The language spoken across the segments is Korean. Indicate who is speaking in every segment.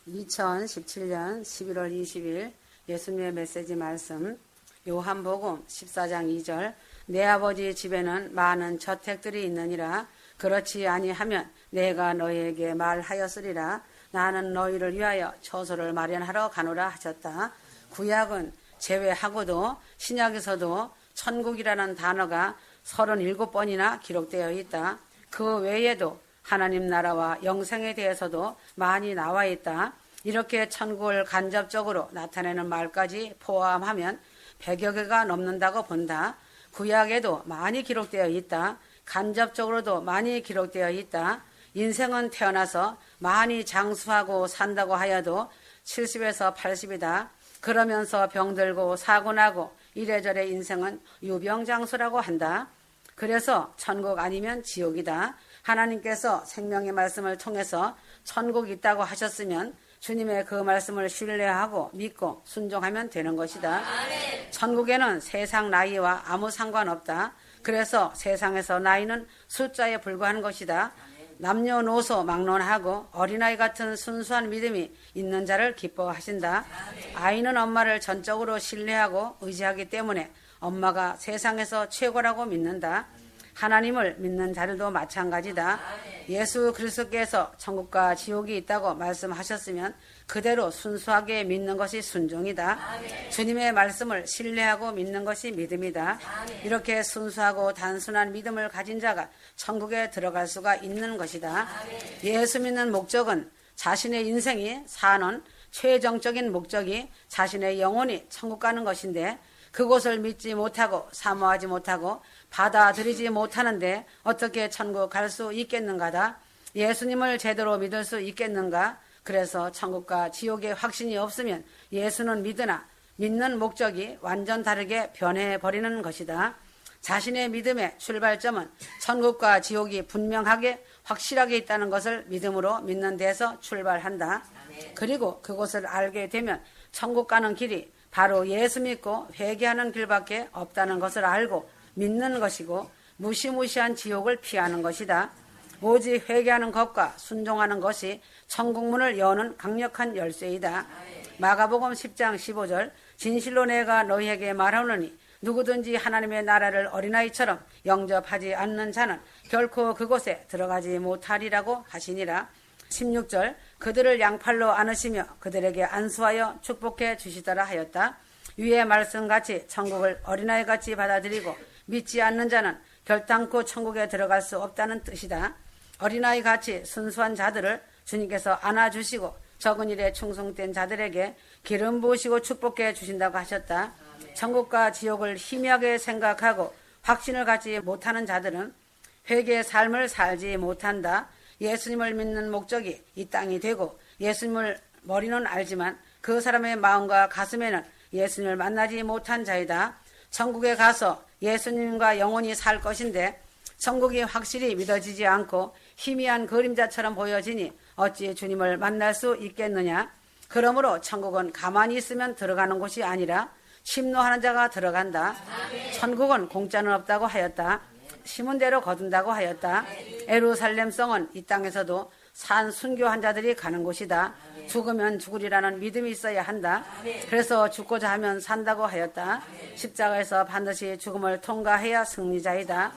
Speaker 1: 2017년 11월 20일 예수님의 메시지 말씀 요한복음 14장 2절 내 아버지 집에는 많은 저택들이 있느니라 그렇지 아니하면 내가 너희에게 말하였으리라 나는 너희를 위하여 처소를 마련하러 가노라 하셨다. 구약은 제외하고도 신약에서도 천국이라는 단어가 37번이나 기록되어 있다. 그 외에도 하나님 나라와 영생에 대해서도 많이 나와 있다. 이렇게 천국을 간접적으로 나타내는 말까지 포함하면 100여 개가 넘는다고 본다. 구약에도 많이 기록되어 있다. 간접적으로도 많이 기록되어 있다. 인생은 태어나서 많이 장수하고 산다고 하여도 70에서 80이다. 그러면서 병들고 사고나고 이래저래 인생은 유병장수라고 한다. 그래서 천국 아니면 지옥이다. 하나님께서 생명의 말씀을 통해서 천국이 있다고 하셨으면 주님의 그 말씀을 신뢰하고 믿고 순종하면 되는 것이다. 천국에는 세상 나이와 아무 상관없다. 그래서 세상에서 나이는 숫자에 불과한 것이다. 남녀노소 막론하고 어린아이 같은 순수한 믿음이 있는 자를 기뻐하신다. 아이는 엄마를 전적으로 신뢰하고 의지하기 때문에 엄마가 세상에서 최고라고 믿는다. 하나님을 믿는 자들도 마찬가지다. 예수 그리스도께서 천국과 지옥이 있다고 말씀하셨으면 그대로 순수하게 믿는 것이 순종이다. 주님의 말씀을 신뢰하고 믿는 것이 믿음이다. 이렇게 순수하고 단순한 믿음을 가진 자가 천국에 들어갈 수가 있는 것이다. 예수 믿는 목적은 자신의 인생이 사는 최종적인 목적이 자신의 영혼이 천국 가는 것인데 그곳을 믿지 못하고 사모하지 못하고 받아들이지 못하는데 어떻게 천국 갈 수 있겠는가다. 예수님을 제대로 믿을 수 있겠는가. 그래서 천국과 지옥의 확신이 없으면 예수는 믿으나 믿는 목적이 완전 다르게 변해버리는 것이다. 자신의 믿음의 출발점은 천국과 지옥이 분명하게 확실하게 있다는 것을 믿음으로 믿는 데서 출발한다. 그리고 그곳을 알게 되면 천국 가는 길이 바로 예수 믿고 회개하는 길밖에 없다는 것을 알고 믿는 것이고 무시무시한 지옥을 피하는 것이다. 오직 회개하는 것과 순종하는 것이 천국문을 여는 강력한 열쇠이다. 마가복음 10장 15절 진실로 내가 너희에게 말하노니 누구든지 하나님의 나라를 어린아이처럼 영접하지 않는 자는 결코 그곳에 들어가지 못하리라고 하시니라. 16절 그들을 양팔로 안으시며 그들에게 안수하여 축복해 주시더라 하였다. 위의 말씀같이 천국을 어린아이같이 받아들이고 믿지 않는 자는 결단코 천국에 들어갈 수 없다는 뜻이다. 어린아이같이 순수한 자들을 주님께서 안아주시고 적은 일에 충성된 자들에게 기름 부으시고 축복해 주신다고 하셨다. 천국과 지옥을 희미하게 생각하고 확신을 갖지 못하는 자들은 회개의 삶을 살지 못한다. 예수님을 믿는 목적이 이 땅이 되고 예수님을 머리는 알지만 그 사람의 마음과 가슴에는 예수님을 만나지 못한 자이다. 천국에 가서 예수님과 영원히 살 것인데 천국이 확실히 믿어지지 않고 희미한 그림자처럼 보여지니 어찌 주님을 만날 수 있겠느냐. 그러므로 천국은 가만히 있으면 들어가는 곳이 아니라 심노하는 자가 들어간다. 천국은 공짜는 없다고 하였다. 심은 대로 거둔다고 하였다. 예루살렘성은 이 땅에서도 산 순교한 자들이 가는 곳이다. 죽으면 죽으리라는 믿음이 있어야 한다. 그래서 죽고자 하면 산다고 하였다. 십자가에서 반드시 죽음을 통과해야 승리자이다.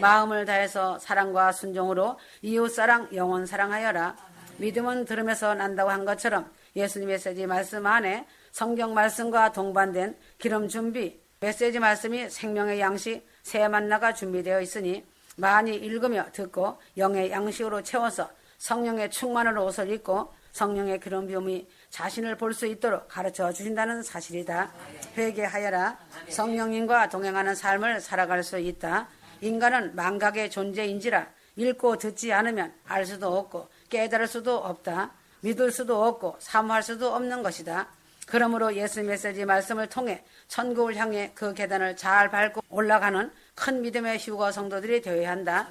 Speaker 1: 마음을 다해서 사랑과 순종으로 이웃사랑 영혼 사랑하여라. 믿음은 들음에서 난다고 한 것처럼 예수님 메시지 말씀 안에 성경 말씀과 동반된 기름 준비 메시지 말씀이 생명의 양식 새 만나가 준비되어 있으니 많이 읽으며 듣고 영의 양식으로 채워서 성령의 충만으로 옷을 입고 성령의 기름 부음이 자신을 볼 수 있도록 가르쳐 주신다는 사실이다. 회개하여라. 성령님과 동행하는 삶을 살아갈 수 있다. 인간은 망각의 존재인지라 읽고 듣지 않으면 알 수도 없고 깨달을 수도 없다. 믿을 수도 없고 사모할 수도 없는 것이다. 그러므로 예수 메시지 말씀을 통해 천국을 향해 그 계단을 잘 밟고 올라가는 큰 믿음의 휴거 성도들이 되어야 한다.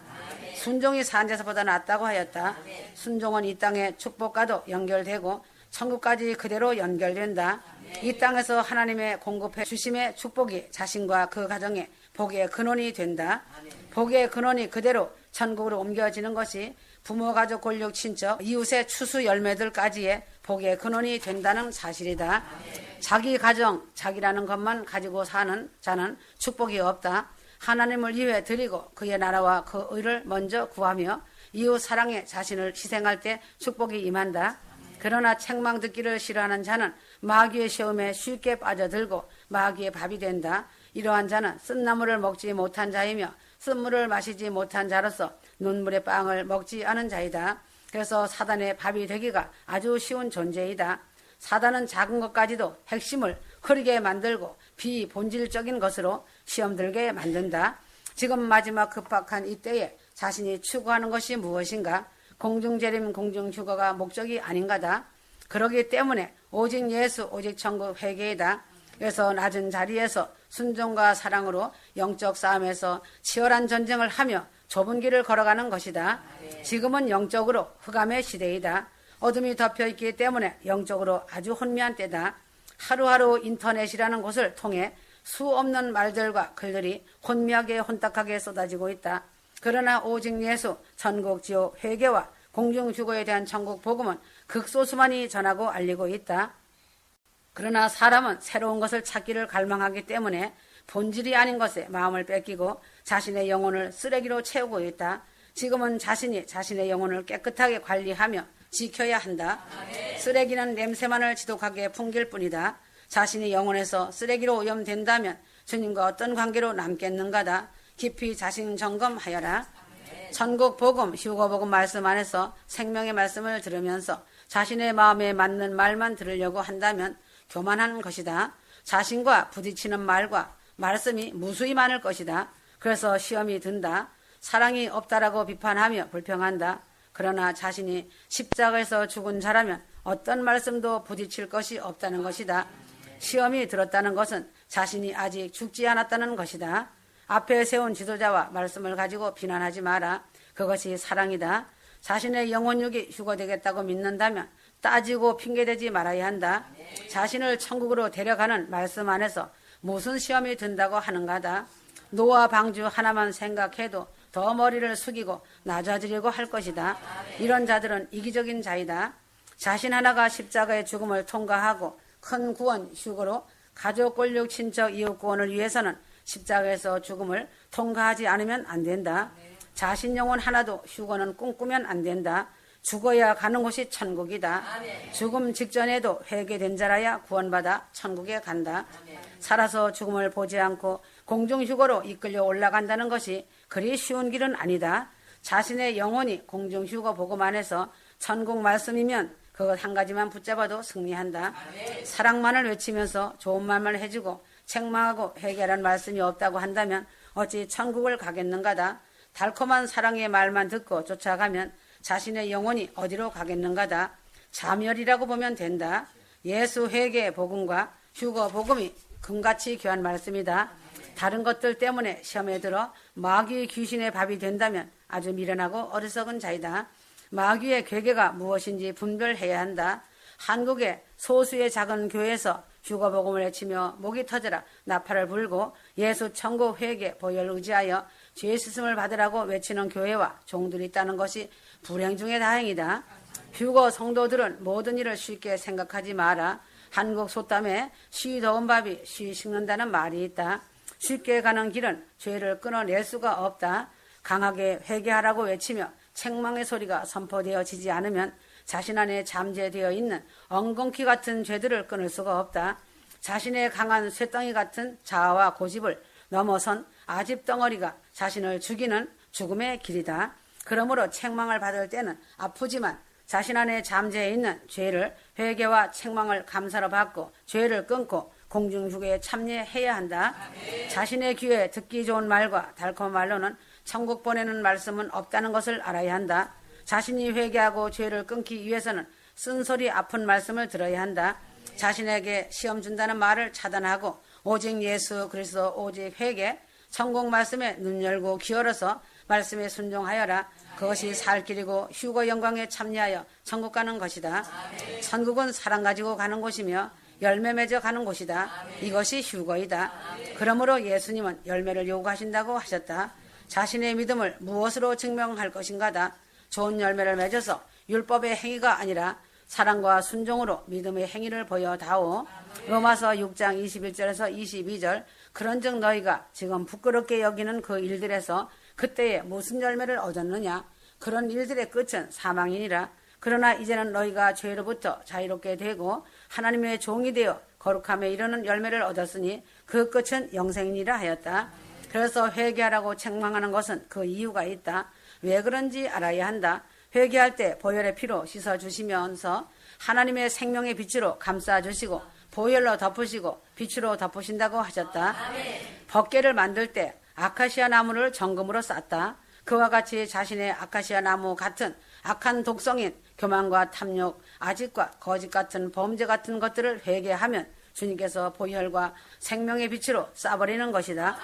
Speaker 1: 순종이 산제사보다 낫다고 하였다. 순종은 이 땅의 축복과도 연결되고 천국까지 그대로 연결된다. 이 땅에서 하나님의 공급해 주심의 축복이 자신과 그 가정의 복의 근원이 된다. 복의 근원이 그대로 천국으로 옮겨지는 것이 부모, 가족, 권력, 친척, 이웃의 추수 열매들까지의 복의 근원이 된다는 사실이다. 자기 가정, 자기라는 것만 가지고 사는 자는 축복이 없다. 하나님을 위해 드리고 그의 나라와 그 의를 먼저 구하며 이웃 사랑에 자신을 희생할 때 축복이 임한다. 그러나 책망 듣기를 싫어하는 자는 마귀의 시험에 쉽게 빠져들고 마귀의 밥이 된다. 이러한 자는 쓴나물을 먹지 못한 자이며 쓴물을 마시지 못한 자로서 눈물의 빵을 먹지 않은 자이다. 그래서 사단의 밥이 되기가 아주 쉬운 존재이다. 사단은 작은 것까지도 핵심을 흐리게 만들고 비본질적인 것으로 시험 들게 만든다. 지금 마지막 급박한 이때에 자신이 추구하는 것이 무엇인가? 공중재림, 공중휴거가 목적이 아닌가다. 그러기 때문에 오직 예수, 오직 천국 회개이다. 그래서 낮은 자리에서 순종과 사랑으로 영적 싸움에서 치열한 전쟁을 하며 좁은 길을 걸어가는 것이다. 지금은 영적으로 흑암의 시대이다. 어둠이 덮여있기 때문에 영적으로 아주 혼미한 때다. 하루하루 인터넷이라는 곳을 통해 수 없는 말들과 글들이 혼미하게 혼탁하게 쏟아지고 있다. 그러나 오직 예수, 천국, 지옥, 회개와 공중휴거에 대한 천국 복음은 극소수만이 전하고 알리고 있다. 그러나 사람은 새로운 것을 찾기를 갈망하기 때문에 본질이 아닌 것에 마음을 뺏기고 자신의 영혼을 쓰레기로 채우고 있다. 지금은 자신이 자신의 영혼을 깨끗하게 관리하며 지켜야 한다. 쓰레기는 냄새만을 지독하게 풍길 뿐이다. 자신이 영혼에서 쓰레기로 오염된다면 주님과 어떤 관계로 남겠는가다. 깊이 자신 점검하여라. 천국 복음, 휴거 복음 말씀 안에서 생명의 말씀을 들으면서 자신의 마음에 맞는 말만 들으려고 한다면 교만한 것이다. 자신과 부딪히는 말과 말씀이 무수히 많을 것이다. 그래서 시험이 든다. 사랑이 없다라고 비판하며 불평한다. 그러나 자신이 십자가에서 죽은 자라면 어떤 말씀도 부딪힐 것이 없다는 것이다. 시험이 들었다는 것은 자신이 아직 죽지 않았다는 것이다. 앞에 세운 지도자와 말씀을 가지고 비난하지 마라. 그것이 사랑이다. 자신의 영혼육이 휴거되겠다고 믿는다면 따지고 핑계대지 말아야 한다. 자신을 천국으로 데려가는 말씀 안에서 무슨 시험이 든다고 하는가다. 노아 방주 하나만 생각해도 더 머리를 숙이고 낮아지려고 할 것이다. 이런 자들은 이기적인 자이다. 자신 하나가 십자가의 죽음을 통과하고 큰 구원 휴거로 가족, 권력, 친척, 이웃 구원을 위해서는 십자가에서 죽음을 통과하지 않으면 안 된다. 자신 영혼 하나도 휴거는 꿈꾸면 안 된다. 죽어야 가는 곳이 천국이다. 죽음 직전에도 회개된 자라야 구원받아 천국에 간다. 살아서 죽음을 보지 않고 공중휴거로 이끌려 올라간다는 것이 그리 쉬운 길은 아니다. 자신의 영혼이 공중휴거 복음 안에서 천국 말씀이면 그것 한 가지만 붙잡아도 승리한다. 사랑만을 외치면서 좋은 말만 해주고 책망하고 회개하라는 말씀이 없다고 한다면 어찌 천국을 가겠는가다. 달콤한 사랑의 말만 듣고 쫓아가면 자신의 영혼이 어디로 가겠는가다. 자멸이라고 보면 된다. 예수 회개 복음과 휴거 복음이 금같이 귀한 말씀이다. 다른 것들 때문에 시험에 들어 마귀의 귀신의 밥이 된다면 아주 미련하고 어리석은 자이다. 마귀의 괴계가 무엇인지 분별해야 한다. 한국의 소수의 작은 교회에서 휴거 복음을 외치며 목이 터져라 나팔을 불고 예수 천국 회개 보혈 의지하여 죄 씻음을 받으라고 외치는 교회와 종들이 있다는 것이 불행 중에 다행이다. 휴거 성도들은 모든 일을 쉽게 생각하지 마라. 한국 소담에 쉬 더운 밥이 쉬 식는다는 말이 있다. 쉽게 가는 길은 죄를 끊어낼 수가 없다. 강하게 회개하라고 외치며 책망의 소리가 선포되어지지 않으면 자신 안에 잠재되어 있는 엉겅퀴 같은 죄들을 끊을 수가 없다. 자신의 강한 쇠덩이 같은 자아와 고집을 넘어선 아집덩어리가 자신을 죽이는 죽음의 길이다. 그러므로 책망을 받을 때는 아프지만 자신 안에 잠재해 있는 죄를 회개와 책망을 감사로 받고 죄를 끊고 공중휴게에 참여해야 한다. 자신의 귀에 듣기 좋은 말과 달콤한 말로는 천국 보내는 말씀은 없다는 것을 알아야 한다. 자신이 회개하고 죄를 끊기 위해서는 쓴소리 아픈 말씀을 들어야 한다. 자신에게 시험 준다는 말을 차단하고 오직 예수 그리스도 오직 회개 천국 말씀에 눈 열고 귀 열어서 말씀에 순종하여라. 그것이 살 길이고 휴거 영광에 참여하여 천국 가는 것이다. 천국은 사랑 가지고 가는 곳이며 열매 맺어 가는 곳이다. 이것이 휴거이다. 그러므로 예수님은 열매를 요구하신다고 하셨다. 자신의 믿음을 무엇으로 증명할 것인가다. 좋은 열매를 맺어서 율법의 행위가 아니라 사랑과 순종으로 믿음의 행위를 보여다오. 로마서 6장 21절에서 22절. 그런즉 너희가 지금 부끄럽게 여기는 그 일들에서 그때에 무슨 열매를 얻었느냐? 그런 일들의 끝은 사망이니라. 그러나 이제는 너희가 죄로부터 자유롭게 되고 하나님의 종이 되어 거룩함에 이르는 열매를 얻었으니 그 끝은 영생이니라 하였다. 그래서 회개하라고 책망하는 것은 그 이유가 있다. 왜 그런지 알아야 한다. 회개할 때 보혈의 피로 씻어주시면서 하나님의 생명의 빛으로 감싸주시고 보혈로 덮으시고 빛으로 덮으신다고 하셨다. 법궤를 만들 때 아카시아 나무를 정금으로 쌌다. 그와 같이 자신의 아카시아 나무 같은 악한 독성인 교만과 탐욕, 아집과 거짓 같은 범죄 같은 것들을 회개하면 주님께서 보혈과 생명의 빛으로 쏴버리는 것이다.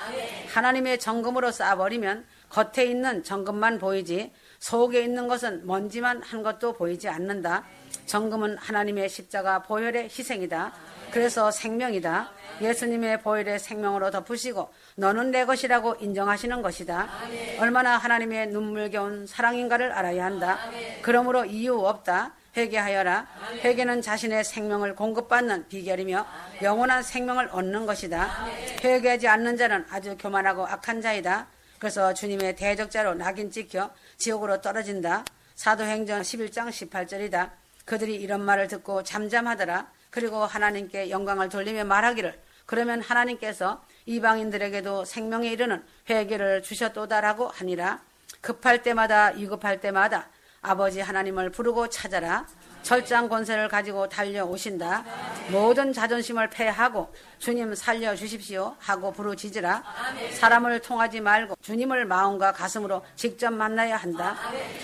Speaker 1: 하나님의 정금으로 쏴버리면 겉에 있는 정금만 보이지 속에 있는 것은 먼지만 한 것도 보이지 않는다. 정금은 하나님의 십자가 보혈의 희생이다. 그래서 생명이다. 예수님의 보혈의 생명으로 덮으시고 너는 내 것이라고 인정하시는 것이다. 얼마나 하나님의 눈물겨운 사랑인가를 알아야 한다. 그러므로 이유 없다. 회개하여라. 회개는 자신의 생명을 공급받는 비결이며 영원한 생명을 얻는 것이다. 회개하지 않는 자는 아주 교만하고 악한 자이다. 그래서 주님의 대적자로 낙인 찍혀 지옥으로 떨어진다. 사도행전 11장 18절이다. 그들이 이런 말을 듣고 잠잠하더라. 그리고 하나님께 영광을 돌리며 말하기를 그러면 하나님께서 이방인들에게도 생명에 이르는 회개를 주셨도다라고 하니라. 급할 때마다 위급할 때마다 아버지 하나님을 부르고 찾아라. 철장 권세를 가지고 달려오신다. 모든 자존심을 패하고 주님 살려주십시오 하고 부르짖으라. 사람을 통하지 말고 주님을 마음과 가슴으로 직접 만나야 한다.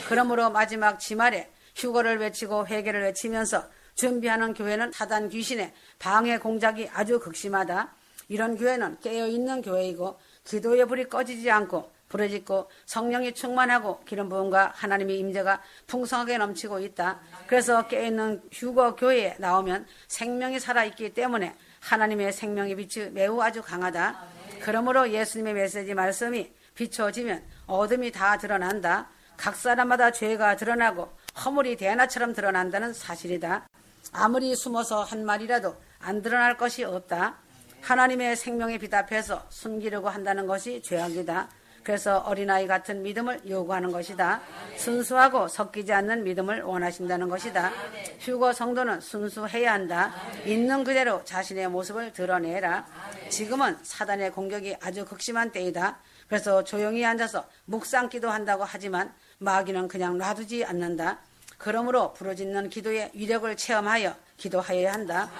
Speaker 1: 그러므로 마지막 지말에 휴거를 외치고 회개를 외치면서 준비하는 교회는 사단 귀신의 방해 공작이 아주 극심하다. 이런 교회는 깨어있는 교회이고 기도의 불이 꺼지지 않고 부르짖고 성령이 충만하고 기름 부음과 하나님의 임재가 풍성하게 넘치고 있다. 그래서 깨어있는 휴거 교회에 나오면 생명이 살아있기 때문에 하나님의 생명의 빛이 매우 아주 강하다. 그러므로 예수님의 메시지 말씀이 비춰지면 어둠이 다 드러난다. 각 사람마다 죄가 드러나고 허물이 대낮처럼 드러난다는 사실이다. 아무리 숨어서 한 말이라도 안 드러날 것이 없다. 하나님의 생명의 빛 앞에서 숨기려고 한다는 것이 죄악이다. 그래서 어린아이 같은 믿음을 요구하는 것이다. 순수하고 섞이지 않는 믿음을 원하신다는 것이다. 휴거 성도는 순수해야 한다. 있는 그대로 자신의 모습을 드러내라. 지금은 사단의 공격이 아주 극심한 때이다. 그래서 조용히 앉아서 묵상 기도한다고 하지만 마귀는 그냥 놔두지 않는다. 그러므로 부르짖는 기도의 위력을 체험하여 기도하여야 한다.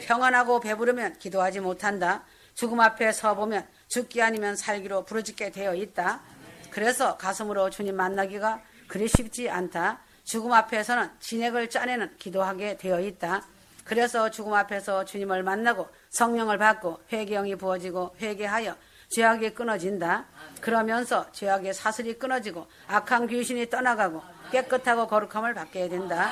Speaker 1: 평안하고 배부르면 기도하지 못한다. 죽음 앞에 서보면 죽기 아니면 살기로 부르짖게 되어 있다. 그래서 가슴으로 주님 만나기가 그리 쉽지 않다. 죽음 앞에서는 진액을 짜내는 기도하게 되어 있다. 그래서 죽음 앞에서 주님을 만나고 성령을 받고 회개형이 부어지고 회개하여 죄악이 끊어진다. 그러면서 죄악의 사슬이 끊어지고 악한 귀신이 떠나가고 깨끗하고 거룩함을 받게 된다.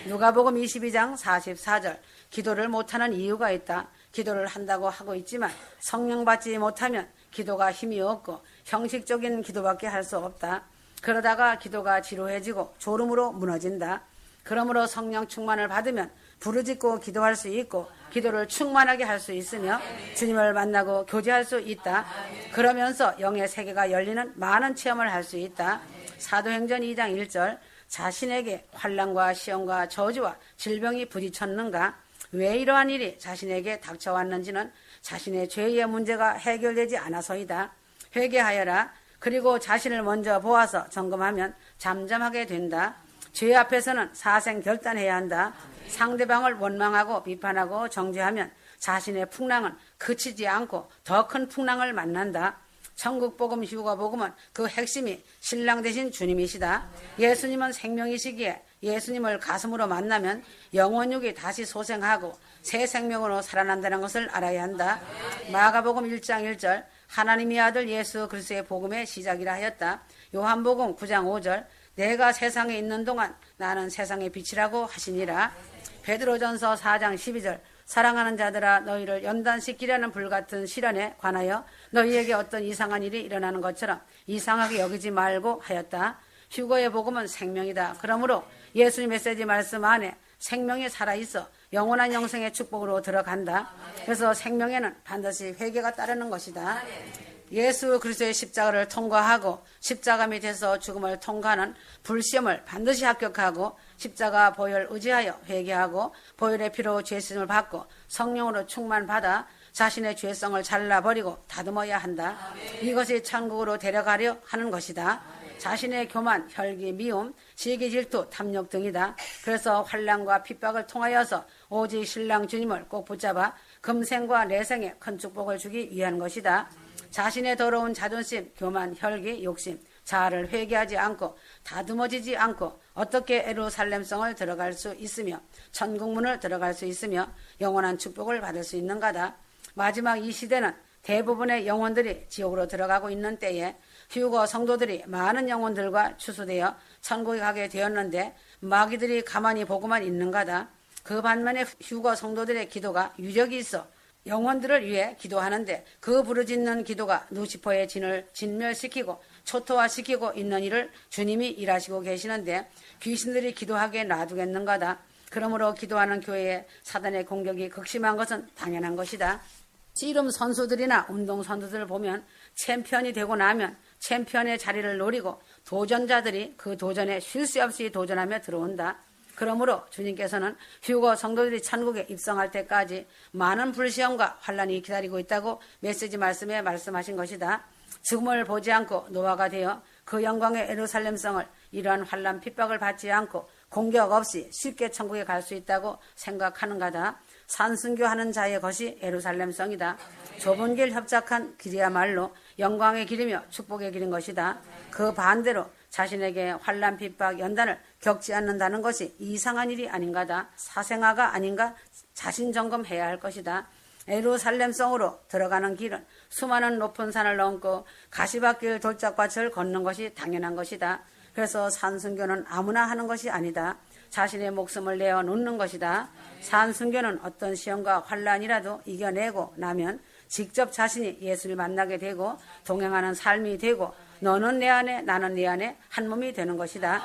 Speaker 1: 누가복음 22장 44절. 기도를 못하는 이유가 있다. 기도를 한다고 하고 있지만 성령 받지 못하면 기도가 힘이 없고 형식적인 기도밖에 할 수 없다. 그러다가 기도가 지루해지고 졸음으로 무너진다. 그러므로 성령 충만을 받으면 부르짖고 기도할 수 있고 기도를 충만하게 할 수 있으며 주님을 만나고 교제할 수 있다. 그러면서 영의 세계가 열리는 많은 체험을 할 수 있다. 사도행전 2장 1절. 자신에게 환난과 시험과 저주와 질병이 부딪혔는가? 왜 이러한 일이 자신에게 닥쳐왔는지는 자신의 죄의 문제가 해결되지 않아서이다. 회개하여라. 그리고 자신을 먼저 보아서 점검하면 잠잠하게 된다. 죄 앞에서는 사생 결단해야 한다. 상대방을 원망하고 비판하고 정죄하면 자신의 풍랑은 그치지 않고 더 큰 풍랑을 만난다. 천국복음, 휴거복음은 그 핵심이 신랑 되신 주님이시다. 예수님은 생명이시기에 예수님을 가슴으로 만나면 영혼육이 다시 소생하고 새 생명으로 살아난다는 것을 알아야 한다. 마가복음 1장 1절. 하나님의 아들 예수 그리스도의 복음의 시작이라 하였다. 요한복음 9장 5절. 내가 세상에 있는 동안 나는 세상의 빛이라고 하시니라. 베드로전서 4장 12절. 사랑하는 자들아 너희를 연단시키려는 불같은 시련에 관하여 너희에게 어떤 이상한 일이 일어나는 것처럼 이상하게 여기지 말고 하였다. 휴거의 복음은 생명이다. 그러므로 예수님 메시지 말씀 안에 생명이 살아있어 영원한 영생의 축복으로 들어간다. 그래서 생명에는 반드시 회개가 따르는 것이다. 예수 그리스도의 십자가를 통과하고 십자가 밑에서 죽음을 통과하는 불시험을 반드시 합격하고 십자가 보혈 의지하여 회개하고 보혈의 피로 죄심을 받고 성령으로 충만받아 자신의 죄성을 잘라버리고 다듬어야 한다. 이것이 천국으로 데려가려 하는 것이다. 자신의 교만, 혈기, 미움, 시기, 질투, 탐욕 등이다. 그래서 환난과 핍박을 통하여서 오직 신랑 주님을 꼭 붙잡아 금생과 내생에 큰 축복을 주기 위한 것이다. 자신의 더러운 자존심, 교만, 혈기, 욕심, 자아를 회개하지 않고 다듬어지지 않고 어떻게 예루살렘성을 들어갈 수 있으며 천국문을 들어갈 수 있으며 영원한 축복을 받을 수 있는가다. 마지막 이 시대는 대부분의 영혼들이 지옥으로 들어가고 있는 때에 휴거 성도들이 많은 영혼들과 추수되어 천국에 가게 되었는데 마귀들이 가만히 보고만 있는가다. 그 반면에 휴거 성도들의 기도가 유력이 있어 영혼들을 위해 기도하는데 그 부르짖는 기도가 루시퍼의 진을 진멸시키고 초토화시키고 있는 일을 주님이 일하시고 계시는데 귀신들이 기도하게 놔두겠는가다. 그러므로 기도하는 교회에 사단의 공격이 극심한 것은 당연한 것이다. 씨름 선수들이나 운동 선수들을 보면 챔피언이 되고 나면 챔피언의 자리를 노리고 도전자들이 그 도전에 쉴 새 없이 도전하며 들어온다. 그러므로 주님께서는 휴거 성도들이 천국에 입성할 때까지 많은 불시험과 환난이 기다리고 있다고 메시지 말씀에 말씀하신 것이다. 죽음을 보지 않고 노아가 되어 그 영광의 예루살렘성을 이러한 환난 핍박을 받지 않고 공격 없이 쉽게 천국에 갈 수 있다고 생각하는가다. 산순교하는 자의 것이 예루살렘성이다. 좁은 길 협착한 길이야말로 영광의 길이며 축복의 길인 것이다. 그 반대로 자신에게 환난 핍박 연단을 겪지 않는다는 것이 이상한 일이 아닌가다. 사생아가 아닌가 자신 점검해야 할 것이다. 예루살렘성으로 들어가는 길은 수많은 높은 산을 넘고 가시밭길 돌짝밭을 걷는 것이 당연한 것이다. 그래서 산순교는 아무나 하는 것이 아니다. 자신의 목숨을 내어 놓는 것이다. 산순교는 어떤 시험과 환난이라도 이겨내고 나면 직접 자신이 예수를 만나게 되고 동행하는 삶이 되고 너는 내 안에 나는 네 안에 한 몸이 되는 것이다.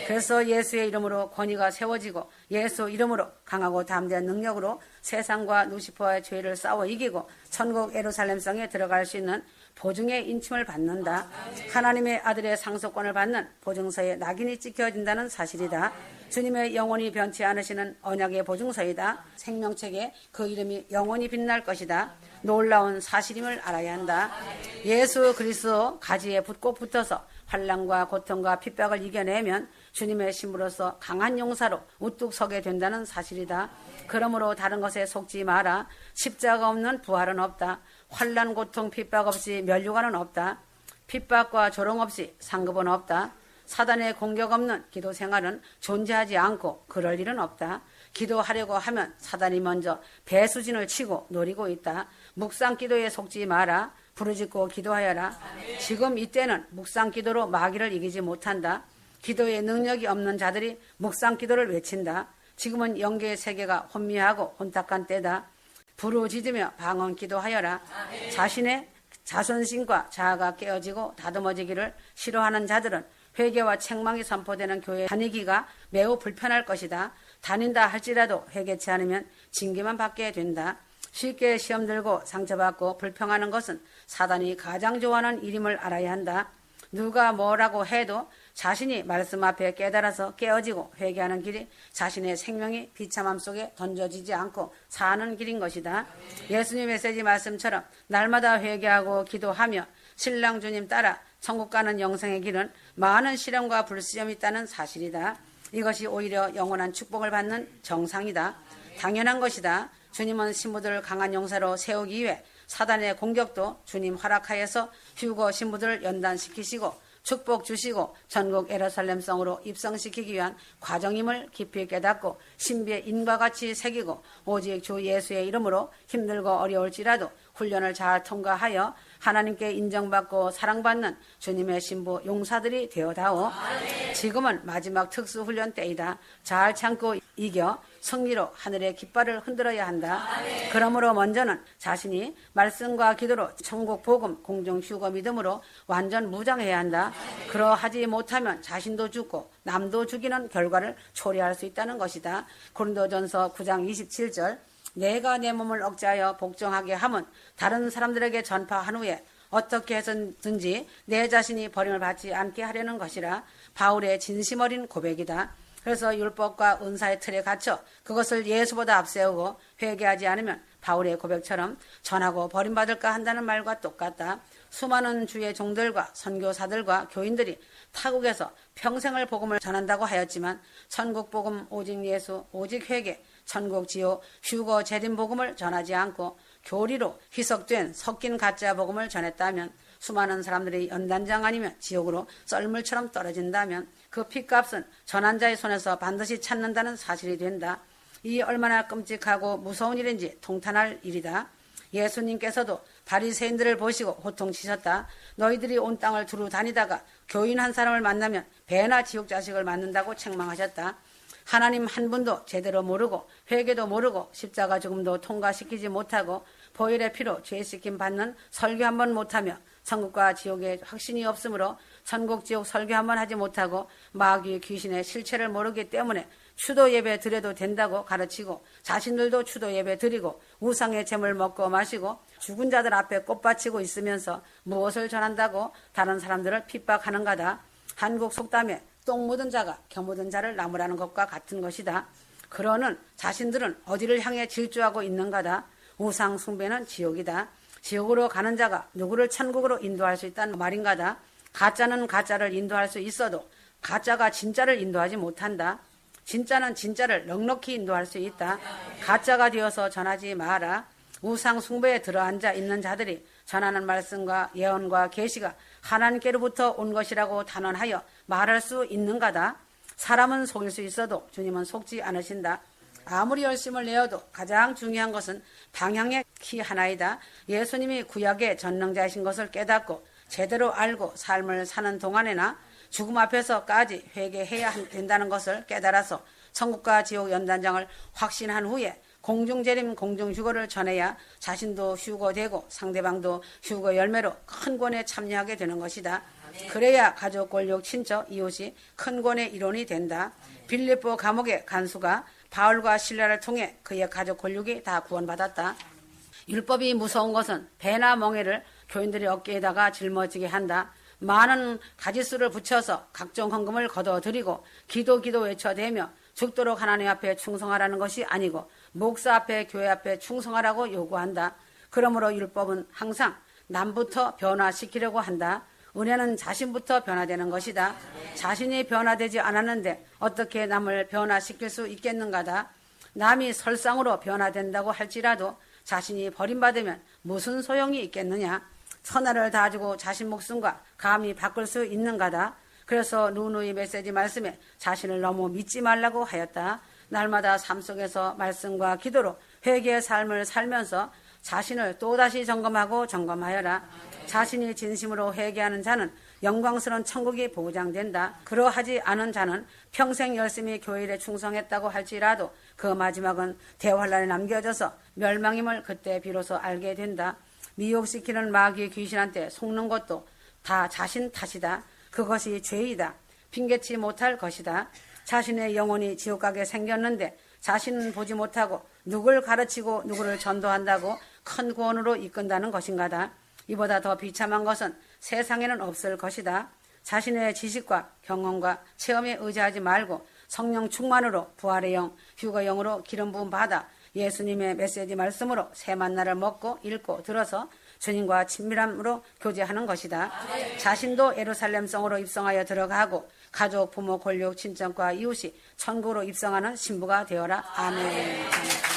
Speaker 1: 그래서 예수의 이름으로 권위가 세워지고 예수 이름으로 강하고 담대한 능력으로 세상과 루시퍼의 죄를 싸워 이기고 천국 예루살렘성에 들어갈 수 있는 보증의 인침을 받는다. 하나님의 아들의 상속권을 받는 보증서에 낙인이 찍혀진다는 사실이다. 주님의 영원히 변치 않으시는 언약의 보증서이다. 생명책에 그 이름이 영원히 빛날 것이다. 놀라운 사실임을 알아야 한다. 예수 그리스도 가지에 꼭 붙어서 환난과 고통과 핍박을 이겨내면 주님의 신부로서 강한 용사로 우뚝 서게 된다는 사실이다. 그러므로 다른 것에 속지 마라. 십자가 없는 부활은 없다. 환난, 고통, 핍박 없이 면류관은 없다. 핍박과 조롱 없이 상급은 없다. 사단의 공격 없는 기도 생활은 존재하지 않고 그럴 일은 없다. 기도하려고 하면 사단이 먼저 배수진을 치고 노리고 있다. 묵상 기도에 속지 마라. 부르짖고 기도하여라. 지금 이때는 묵상 기도로 마귀를 이기지 못한다. 기도에 능력이 없는 자들이 묵상 기도를 외친다. 지금은 영계의 세계가 혼미하고 혼탁한 때다. 부르짖으며 방언 기도하여라. 자신의 자존심과 자아가 깨어지고 다듬어지기를 싫어하는 자들은 회개와 책망이 선포되는 교회 다니기가 매우 불편할 것이다. 다닌다 할지라도 회개치 않으면 징계만 받게 된다. 쉽게 시험 들고 상처받고 불평하는 것은 사단이 가장 좋아하는 일임을 알아야 한다. 누가 뭐라고 해도 자신이 말씀 앞에 깨달아서 깨어지고 회개하는 길이 자신의 생명이 비참함 속에 던져지지 않고 사는 길인 것이다. 예수님 메시지 말씀처럼 날마다 회개하고 기도하며 신랑 주님 따라 천국 가는 영생의 길은 많은 시련과 불시험이 있다는 사실이다. 이것이 오히려 영원한 축복을 받는 정상이다. 당연한 것이다. 주님은 신부들을 강한 용사로 세우기 위해 사단의 공격도 주님 허락하여서 휴거 신부들을 연단시키시고 축복 주시고 전국 예루살렘성으로 입성시키기 위한 과정임을 깊이 깨닫고 신비의 인과 같이 새기고 오직 주 예수의 이름으로 힘들고 어려울지라도 훈련을 잘 통과하여 하나님께 인정받고 사랑받는 주님의 신부 용사들이 되어다오. 지금은 마지막 특수훈련 때이다. 잘 참고 이겨 승리로 하늘의 깃발을 흔들어야 한다. 그러므로 먼저는 자신이 말씀과 기도로 천국 복음 공중 휴거 믿음으로 완전 무장해야 한다. 그러하지 못하면 자신도 죽고 남도 죽이는 결과를 초래할 수 있다는 것이다. 고린도전서 9장 27절 내가 내 몸을 억제하여 복종하게 함은 다른 사람들에게 전파한 후에 어떻게 해서든지 내 자신이 버림을 받지 않게 하려는 것이라. 바울의 진심 어린 고백이다. 그래서 율법과 은사의 틀에 갇혀 그것을 예수보다 앞세우고 회개하지 않으면 바울의 고백처럼 전하고 버림받을까 한다는 말과 똑같다. 수많은 주의 종들과 선교사들과 교인들이 타국에서 평생을 복음을 전한다고 하였지만 천국 복음 오직 예수 오직 회개 천국 지옥 휴거 재림 복음을 전하지 않고 교리로 희석된 섞인 가짜 복음을 전했다면 수많은 사람들이 연단장 아니면 지옥으로 썰물처럼 떨어진다면 그 핏값은 전한 자의 손에서 반드시 찾는다는 사실이 된다. 이 얼마나 끔찍하고 무서운 일인지 통탄할 일이다. 예수님께서도 바리새인들을 보시고 호통치셨다. 너희들이 온 땅을 두루 다니다가 교인 한 사람을 만나면 배나 지옥 자식을 맞는다고 책망하셨다. 하나님 한 분도 제대로 모르고 회개도 모르고 십자가 죽음도 통과시키지 못하고 보혈의 피로 죄씻김 받는 설교 한 번 못하며 천국과 지옥에 확신이 없으므로 천국 지옥 설교 한 번 하지 못하고 마귀 귀신의 실체를 모르기 때문에 추도 예배 드려도 된다고 가르치고 자신들도 추도 예배 드리고 우상의 재물 먹고 마시고 죽은 자들 앞에 꽃받치고 있으면서 무엇을 전한다고 다른 사람들을 핍박하는가다. 한국 속담에 똥 묻은 자가 겨 묻은 자를 나무라는 것과 같은 것이다. 그러는 자신들은 어디를 향해 질주하고 있는가다. 우상 숭배는 지옥이다. 지옥으로 가는 자가 누구를 천국으로 인도할 수 있다는 말인가다. 가짜는 가짜를 인도할 수 있어도 가짜가 진짜를 인도하지 못한다. 진짜는 진짜를 넉넉히 인도할 수 있다. 가짜가 되어서 전하지 마라. 우상 숭배에 들어앉아 있는 자들이 전하는 말씀과 예언과 계시가 하나님께로부터 온 것이라고 단언하여 말할 수 있는가다. 사람은 속일 수 있어도 주님은 속지 않으신다. 아무리 열심을 내어도 가장 중요한 것은 방향의 키 하나이다. 예수님이 구약의 전능자이신 것을 깨닫고 제대로 알고 삶을 사는 동안에나 죽음 앞에서까지 회개해야 된다는 것을 깨달아서 천국과 지옥 연단장을 확신한 후에 공중재림 공중휴거를 전해야 자신도 휴거되고 상대방도 휴거 열매로 큰 권에 참여하게 되는 것이다. 그래야 가족, 권력, 친척, 이웃이 큰 권의 일원이 된다. 빌립보 감옥의 간수가 바울과 실라를 통해 그의 가족 권력이 다 구원받았다. 율법이 무서운 것은 배나 멍에를 교인들이 어깨에다가 짊어지게 한다. 많은 가지수를 붙여서 각종 헌금을 거둬들이고 기도 외쳐대며 죽도록 하나님 앞에 충성하라는 것이 아니고 목사 앞에 교회 앞에 충성하라고 요구한다. 그러므로 율법은 항상 남부터 변화시키려고 한다. 은혜는 자신부터 변화되는 것이다. 자신이 변화되지 않았는데 어떻게 남을 변화시킬 수 있겠는가다. 남이 설상으로 변화된다고 할지라도 자신이 버림받으면 무슨 소용이 있겠느냐. 천하를 다 주고 자신 목숨과 감히 바꿀 수 있는가다. 그래서 누누이 메시지 말씀에 자신을 너무 믿지 말라고 하였다. 날마다 삶 속에서 말씀과 기도로 회개의 삶을 살면서 자신을 또다시 점검하여라. 자신이 진심으로 회개하는 자는 영광스러운 천국이 보장된다. 그러하지 않은 자는 평생 열심히 교회 일에 충성했다고 할지라도 그 마지막은 대환란에 남겨져서 멸망임을 그때 비로소 알게 된다. 미혹시키는 마귀 귀신한테 속는 것도 다 자신 탓이다. 그것이 죄이다. 핑계치 못할 것이다. 자신의 영혼이 지옥 가게 생겼는데 자신은 보지 못하고 누굴 가르치고 누구를 전도한다고 큰 구원으로 이끈다는 것인가다. 이보다 더 비참한 것은 세상에는 없을 것이다. 자신의 지식과 경험과 체험에 의지하지 말고 성령 충만으로 부활의 영, 휴거 영으로 기름 부음 받아 예수님의 메시지 말씀으로 새 만나를 먹고 읽고 들어서 주님과 친밀함으로 교제하는 것이다. 자신도 예루살렘 성으로 입성하여 들어가고 가족, 부모, 권력, 친척과 이웃이 천국으로 입성하는 신부가 되어라. 아멘.